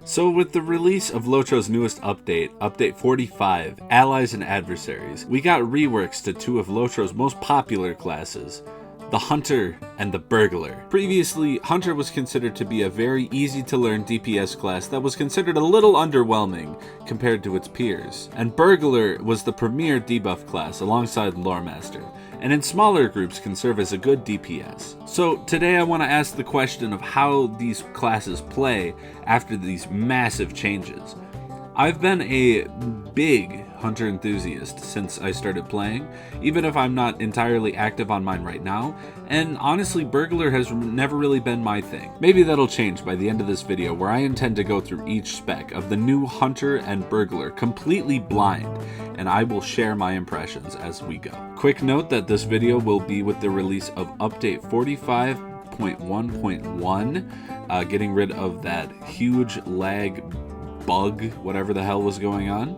So with the release of Lotro's newest update, Update 45, Allies and Adversaries, we got reworks to two of Lotro's most popular classes, the Hunter and the Burglar. Previously, Hunter was considered to be a very easy to learn DPS class that was considered a little underwhelming compared to its peers. And Burglar was the premier debuff class alongside Loremaster, and in smaller groups can serve as a good DPS. So today I want to ask the question of how these classes play after these massive changes. I've been a big Hunter enthusiast since I started playing, even if I'm not entirely active on mine right now, and honestly Burglar has never really been my thing. Maybe that'll change by the end of this video, where I intend to go through each spec of the new Hunter and Burglar completely blind, and I will share my impressions as we go. Quick note that this video will be with the release of Update 45.1.1, getting rid of that huge lag bug, whatever the hell was going on.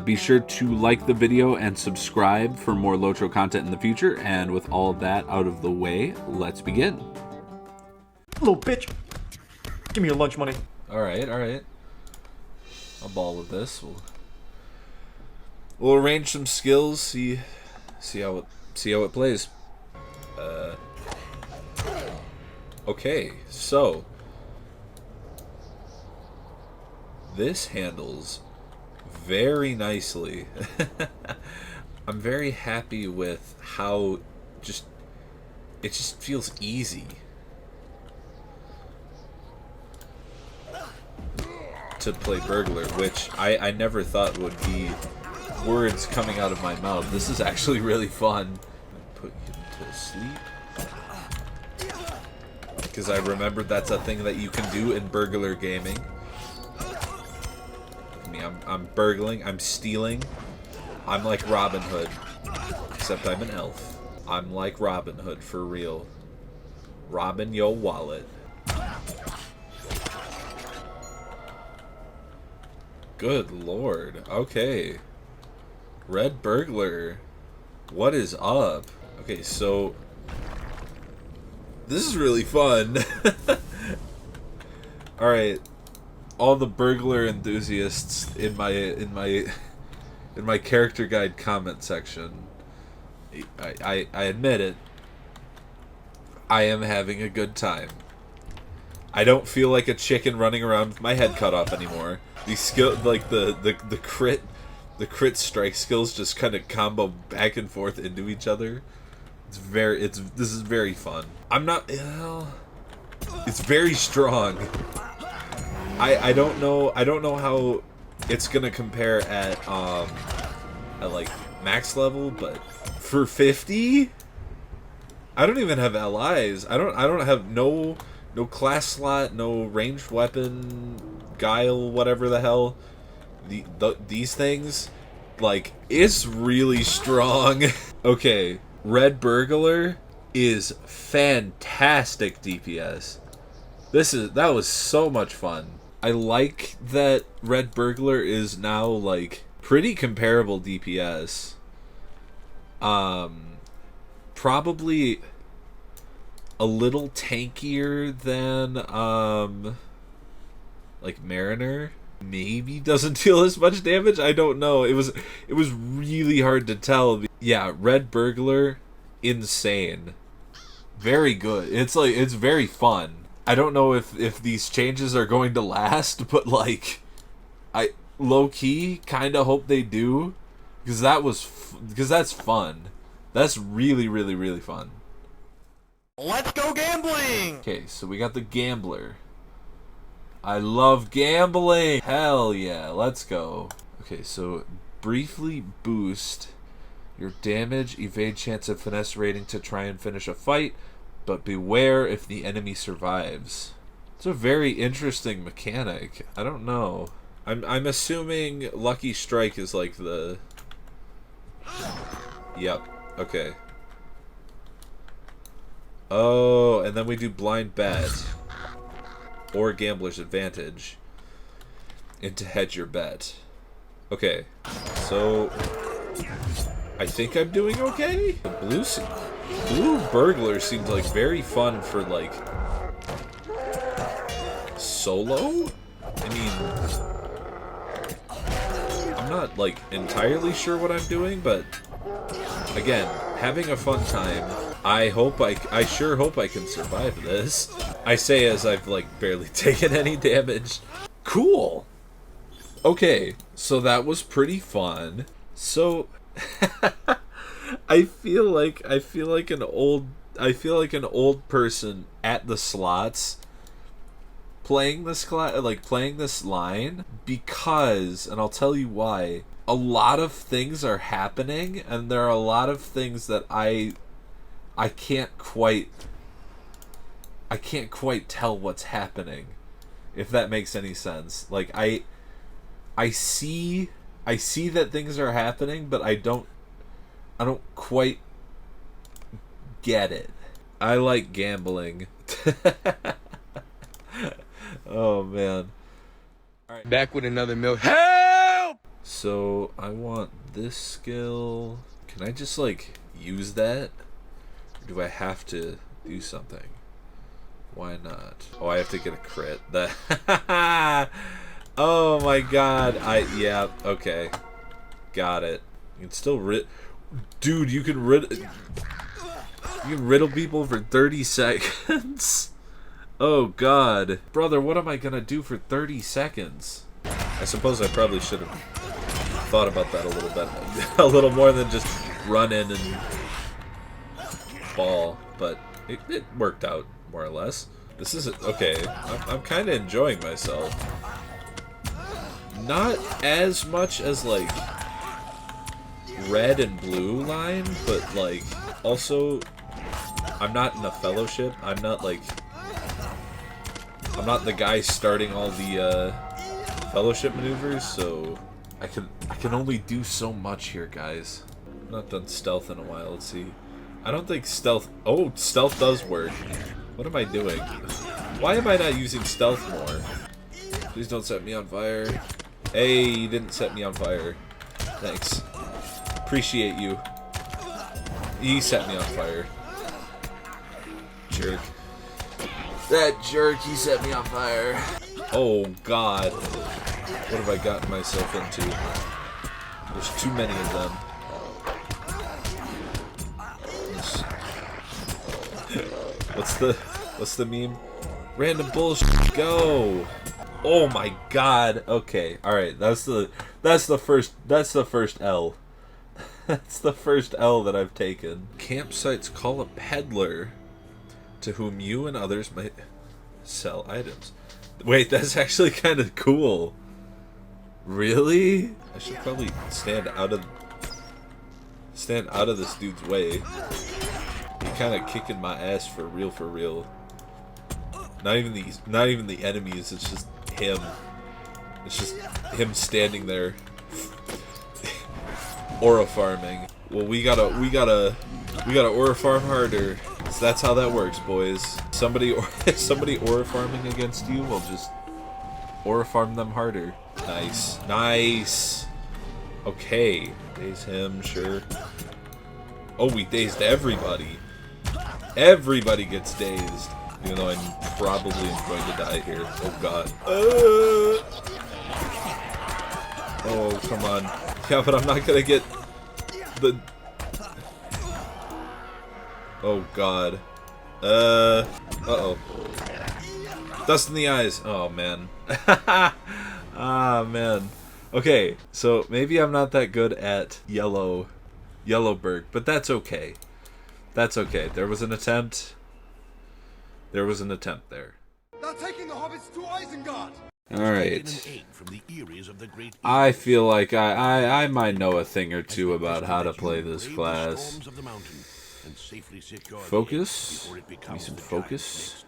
Be sure to like the video and subscribe for more Lotro content in the future, and with all that out of the way, let's begin. Little bitch, give me your lunch money. Alright. I'll ball with this. We'll arrange some skills, see how it plays. Okay, so this handles very nicely. I'm very happy with how it just feels easy to play Burglar, which I never thought would be words coming out of my mouth. This is actually really fun. Put you to sleep, because I remembered that's a thing that you can do in Burglar gaming. I'm burgling, I'm stealing. I'm like Robin Hood, except I'm an elf. I'm like Robin Hood for real. Robbing your wallet. Good lord. Okay. Red Burglar. What is up? Okay, so this is really fun. Alright. All the Burglar enthusiasts in my character guide comment section, I admit it, I am having a good time. I don't feel like a chicken running around with my head cut off anymore. These skill, like the crit strike skills just kind of combo back and forth into each other. This is very fun. It's very strong. I don't know how it's gonna compare at like max level, but for 50, I don't even have allies. I don't have no class slot, no ranged weapon, guile, whatever the hell. These things, like, it's really strong. Okay, Red Burglar is fantastic DPS. That was so much fun. I like that Red Burglar is now, like, pretty comparable DPS. Probably a little tankier than, like, Mariner. Maybe doesn't deal as much damage? I don't know. It was really hard to tell. Yeah, Red Burglar, insane. Very good. It's very fun. I don't know if these changes are going to last, but like, I low-key kind of hope they do, because that's fun. That's really fun. Let's go gambling! Okay, so we got the Gambler. I love gambling! Hell yeah, let's go. Okay, so briefly boost your damage, evade, chance, and finesse rating to try and finish a fight, but beware if the enemy survives. It's a very interesting mechanic. I don't know. I'm assuming Lucky Strike is like the... Yep. Okay. Oh, and then we do Blind Bet. Or Gambler's Advantage. And to hedge your bet. Okay. So... I think I'm doing okay? The Blue Burglar seems like very fun for, like, solo? I mean, I'm not, like, entirely sure what I'm doing, but, again, having a fun time. I sure hope I can survive this. I say as I've, like, barely taken any damage. Cool! Okay, so that was pretty fun. So, I feel like an old person at the slots playing this line, because, and I'll tell you why, a lot of things are happening, and there are a lot of things that I can't quite tell what's happening, if that makes any sense. Like, I see that things are happening, but I don't quite get it. I like gambling. Oh man. All right, back with another milk. Help! So I want this skill. Can I just like use that? Or do I have to do something? Why not? Oh, I have to get a crit. That. Oh my god. Yeah, okay. Got it. You can still Dude, you can riddle people for 30 seconds. Oh god. Brother, what am I gonna do for 30 seconds? I suppose I probably should have thought about that a little bit. A little more than just run in and ball. But it worked out, more or less. This is okay. I'm kind of enjoying myself. Not as much as, like, red and blue line, but, like, also, I'm not in a fellowship. I'm not the guy starting all the fellowship maneuvers, so I can only do so much here, guys. I've not done stealth in a while. Let's see. I don't think stealth... Oh, stealth does work. What am I doing? Why am I not using stealth more? Please don't set me on fire. Hey, you didn't set me on fire. Thanks. Appreciate you. He set me on fire. Jerk. That jerk, he set me on fire. Oh, God. What have I gotten myself into? There's too many of them. What's the meme? Random bullshit, go! Oh my god. Okay. All right. That's the first L. That's the first L that I've taken. Campsites call a peddler to whom you and others might sell items. Wait, that's actually kind of cool. Really? I should probably stand out of this dude's way. He kind of kicking my ass for real. Not even the enemies, it's just him. It's just him standing there. Aura farming. Well, we gotta aura farm harder. So that's how that works, boys. Somebody aura farming against you, we'll just aura farm them harder. Nice. Okay, daze him, sure. Oh, we dazed everybody. Everybody gets dazed. Even though I'm probably going to die here. Oh god. Oh, come on. Yeah, but I'm not gonna get the... Oh god. Uh-oh. Dust in the eyes. Oh, man. Ah, man. Okay, so maybe I'm not that good at Yellowberg, but that's okay. That's okay. There was an attempt. There there. Now taking the hobbits to Isengard. Alright. I feel like I might know a thing or two about how to play this class. Focus. Give me some focus.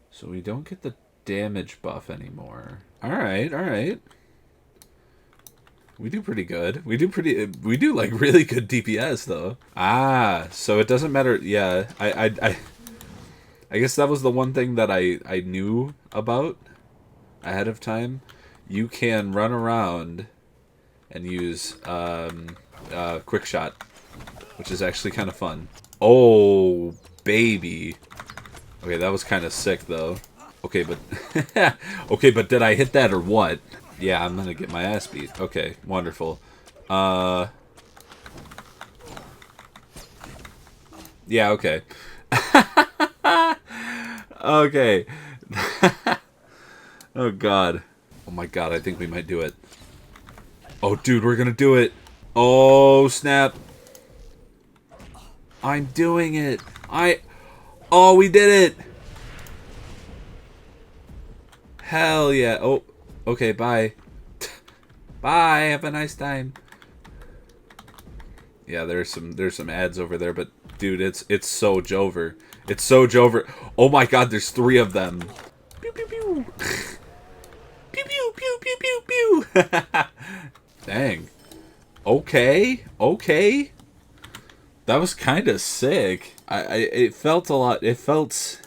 So we don't get the damage buff anymore. Alright. We do pretty good. We do like really good DPS though. Ah, so it doesn't matter. Yeah, I guess that was the one thing that I knew about ahead of time. You can run around and use quick shot, which is actually kind of fun. Oh, baby. Okay, that was kind of sick though. Okay, but okay, but did I hit that or what? Yeah, I'm gonna get my ass beat. Okay, wonderful. Yeah, okay. Okay. Oh god. Oh my god, I think we might do it. Oh dude, we're gonna do it. Oh snap. I'm doing it. Oh, we did it. Hell yeah. Oh, okay, bye. Bye, have a nice time. Yeah, there's some ads over there, but dude, it's so Jover. It's so Jover. Oh my god, there's 3 of them. Pew pew pew. Pew pew pew pew pew pew. Dang. Okay. Okay. That was kind of sick. It felt a lot. It felt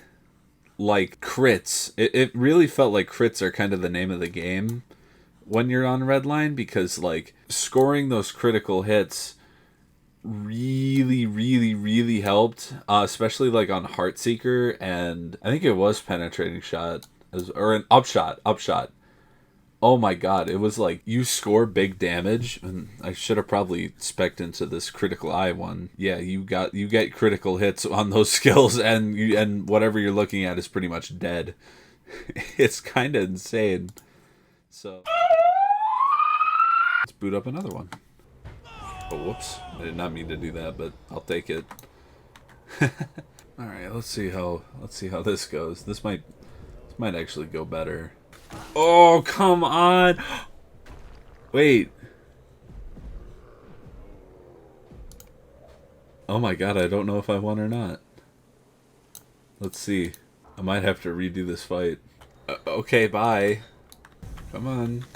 like crits. It really felt like crits are kind of the name of the game when you're on Redline, because like scoring those critical hits really, really, really helped, especially like on Heartseeker, and I think it was penetrating shot or an upshot. Oh my god, it was like you score big damage, and I should have probably spec'd into this critical eye one. Yeah, you get critical hits on those skills, and whatever you're looking at is pretty much dead. It's kind of insane. So let's boot up another one. Oh, whoops! I did not mean to do that, but I'll take it. All right, let's see how this goes. This might actually go better. Oh, come on! Wait. Oh my god, I don't know if I won or not. Let's see. I might have to redo this fight. Okay, bye. Come on.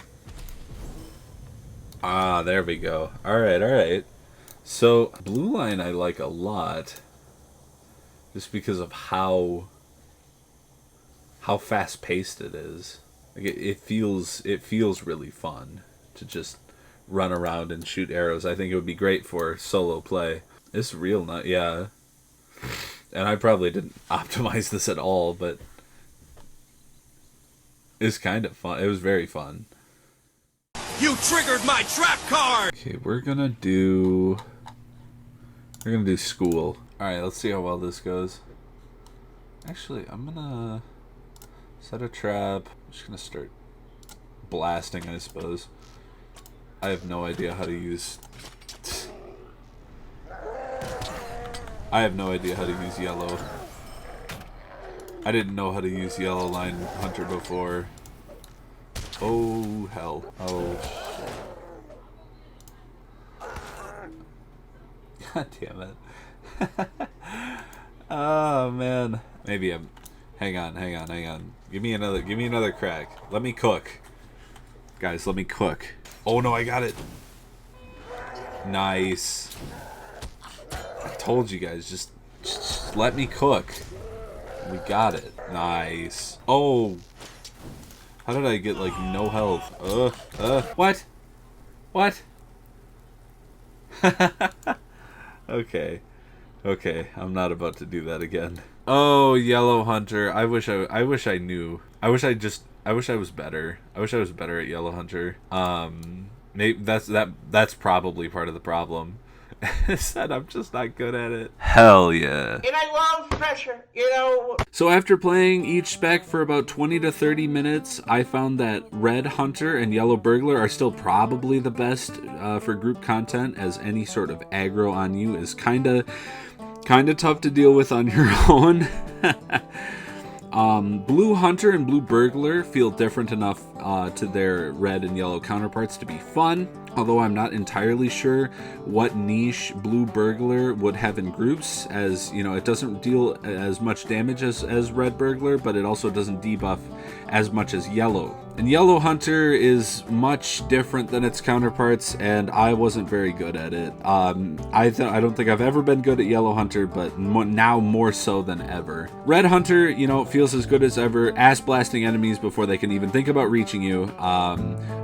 Ah, there we go. Alright, alright. So, blue line I like a lot. Just because of how fast-paced it is. Like it feels really fun to just run around and shoot arrows. I think it would be great for solo play. It's real not, yeah. And I probably didn't optimize this at all, but it's kind of fun. It was very fun. You triggered my trap card! Okay, we're gonna do school. Alright, let's see how well this goes. Actually, I'm gonna set a trap. I'm just gonna start blasting, I suppose. I have no idea how to use... I have no idea how to use yellow. I didn't know how to use yellow line hunter before. Oh, hell. Oh, shit. God damn it. Oh, man. Maybe I'm... Hang on. Give me another crack. Let me cook. Guys, let me cook. Oh, no, I got it. Nice. I told you guys, just let me cook. We got it. Nice. Oh. How did I get, like, no health? What? What? Okay. Okay, I'm not about to do that again. Oh, Yellow Hunter. I wish I knew. I wish I was better. I wish I was better at Yellow Hunter. Maybe that's probably part of the problem. Is that I'm just not good at it. Hell yeah. And I love pressure, you know. So after playing each spec for about 20 to 30 minutes, I found that Red Hunter and Yellow Burglar are still probably the best for group content, as any sort of aggro on you is kind of tough to deal with on your own. Blue Hunter and Blue Burglar feel different enough to their red and yellow counterparts to be fun, although I'm not entirely sure what niche Blue Burglar would have in groups, as, you know, it doesn't deal as much damage as Red Burglar, but it also doesn't debuff as much as Yellow. And Yellow Hunter is much different than its counterparts, and I wasn't very good at it. I don't think I've ever been good at Yellow Hunter, but now more so than ever. Red Hunter, you know, feels as good as ever, ass blasting enemies before they can even think about reaching you.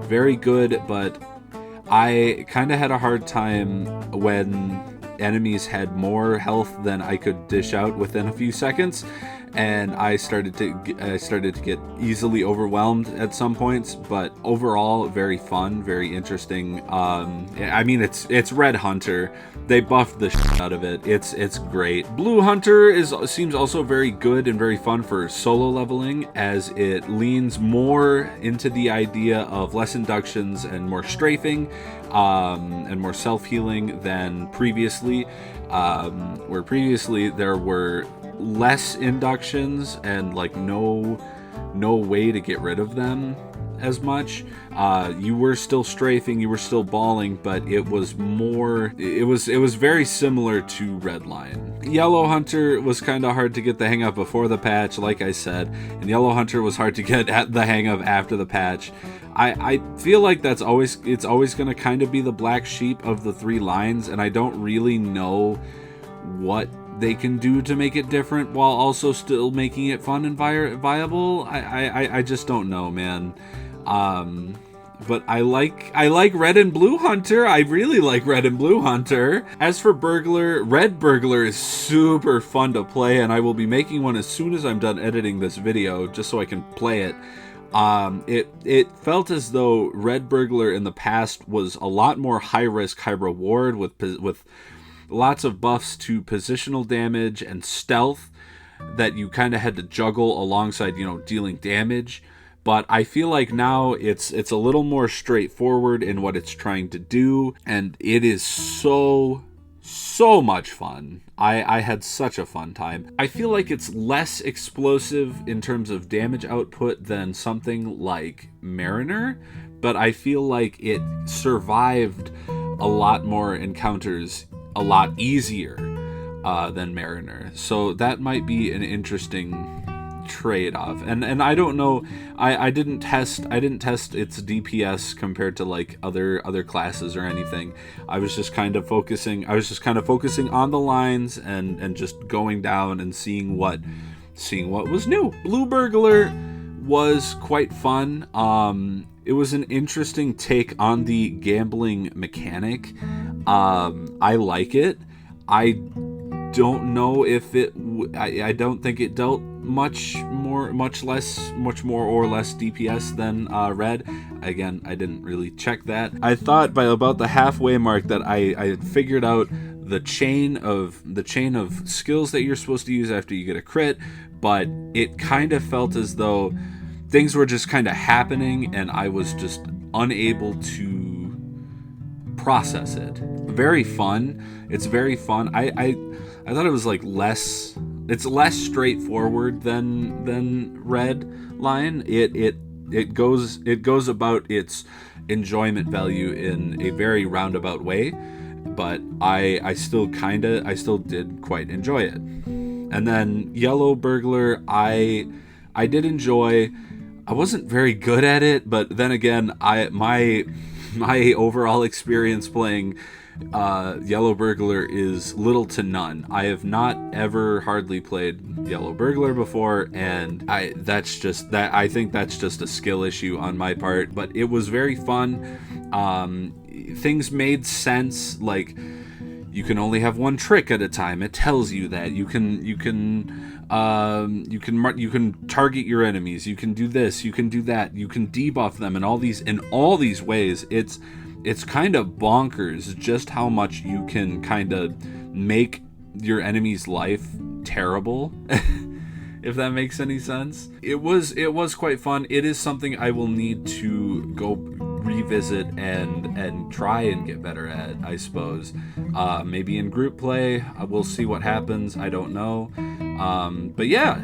Very good, but I kind of had a hard time when enemies had more health than I could dish out within a few seconds. and I started to get easily overwhelmed at some points, but overall very fun, very interesting. I mean, it's Red Hunter. They buffed the shit out of it. It's great. Blue Hunter seems also very good and very fun for solo leveling, as it leans more into the idea of less inductions and more strafing, and more self-healing than previously, where previously there were less inductions and like no way to get rid of them as much. You were still strafing, you were still balling, but it was very similar to Red Lion. Yellow Hunter was kind of hard to get the hang of before the patch, like I said, and Yellow Hunter was hard to get at the hang of after the patch. I feel like it's always going to kind of be the black sheep of the three lines, and I don't really know what they can do to make it different while also still making it fun and viable. I just don't know, man. But I like Red and Blue Hunter. I really like Red and Blue Hunter. As for Burglar, Red Burglar is super fun to play, and I will be making one as soon as I'm done editing this video, just so I can play it. It felt as though Red Burglar in the past was a lot more high risk, high reward, with lots of buffs to positional damage and stealth that you kind of had to juggle alongside, dealing damage. But I feel like now it's a little more straightforward in what it's trying to do, and it is so much fun. I had such a fun time. I feel like it's less explosive in terms of damage output than something like Mariner, but I feel like it survived a lot more encounters a lot easier than Mariner. So that might be an interesting trade-off. And I don't know, I didn't test its DPS compared to like other classes or anything. I was just kind of focusing on the lines and just going down and seeing what was new. Blue Burglar was quite fun. It was an interesting take on the gambling mechanic. I like it. I don't know if I don't think it dealt much more or less DPS than Red. Again, I didn't really check that. I thought by about the halfway mark that I had figured out the chain of skills that you're supposed to use after you get a crit, but it kind of felt as though things were just kind of happening and I was just unable to process it. Very fun. It's very fun. I thought it was like less straightforward than Red Lion. It goes about its enjoyment value in a very roundabout way, but I still did quite enjoy it. And then Yellow Burglar, I did enjoy. I wasn't very good at it, but then again, my overall experience playing Yellow Burglar is little to none. I have not ever hardly played Yellow Burglar before, and I think that's just a skill issue on my part, but it was very fun. Things made sense, like you can only have one trick at a time. It tells you that you can target your enemies, you can do this, you can do that, you can debuff them in all these ways. It's kind of bonkers just how much you can kind of make your enemy's life terrible. If that makes any sense. It was quite fun. It is something I will need to go revisit and try and get better at, I suppose. Maybe in group play. We'll see what happens. I don't know. But yeah,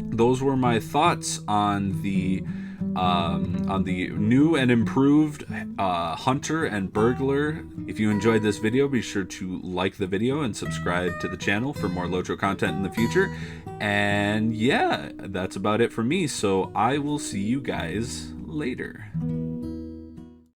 those were my thoughts on the new and improved Hunter and Burglar. If you enjoyed this video, be sure to like the video and subscribe to the channel for more Lotro content in the future. And yeah, that's about it for me, so I will see you guys later.